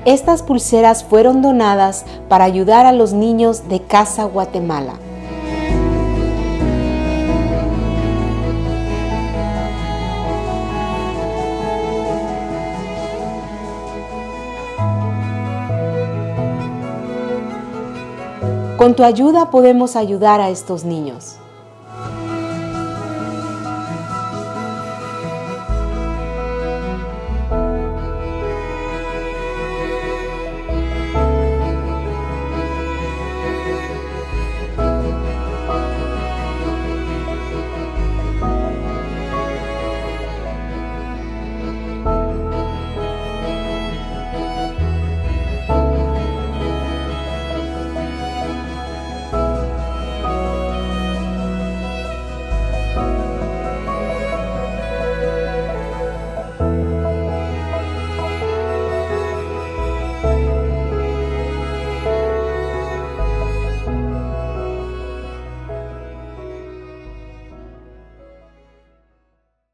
Estas pulseras fueron donadas para ayudar a los niños de Casa Guatemala. Con tu ayuda podemos ayudar a estos niños.